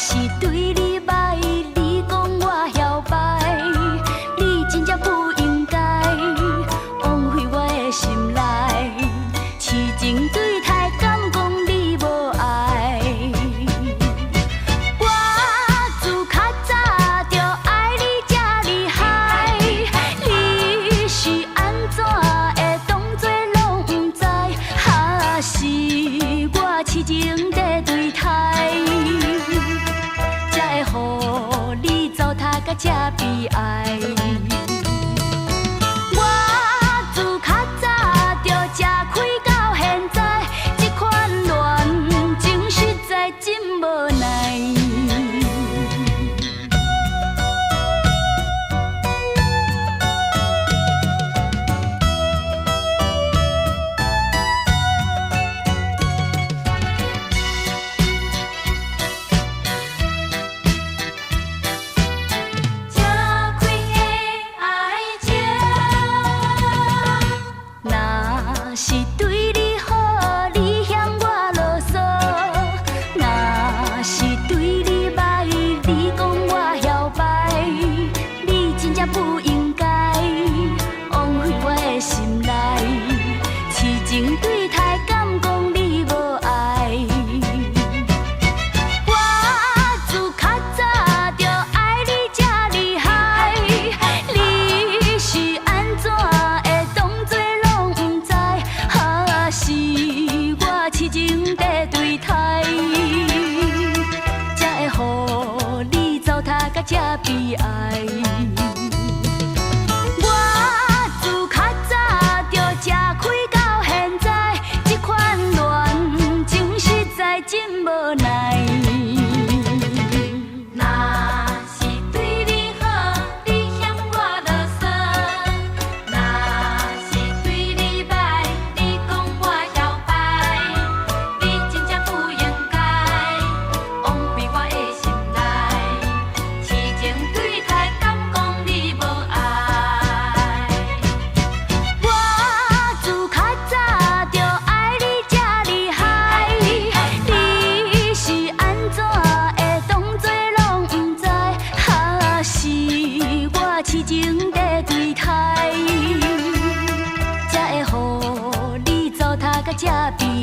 是对你歹，你讲我摇摆，你真正不应该枉费我的心内，痴情对待，敢讲你无爱？我自较早就爱你这厉害，你是安怎会当作拢不知？还是我痴情在对待？才会予你糟蹋甲这悲哀。我自较早就吃开到现在，这款恋情实在真无奈。若是对你好，你嫌我啰嗦；若是对你歹，你讲我摇摆，你真正不应该枉费我的心内，痴情对待，敢讲你无爱？我自较早就爱你这厉害，你是安怎会当作拢不知？还是我痴情在对待，才会予你糟蹋甲这悲哀。我自较早就吃开到现在，这款恋情实在真无奈。若是对你好，你嫌我啰嗦；若是对你歹，你讲我摇摆，你真正不应该枉费我的心内，痴情对待，敢讲你无爱？我自较早就爱你这厉害，你是安怎会当作拢不知？还是我痴情在对待，才会予你糟蹋甲这悲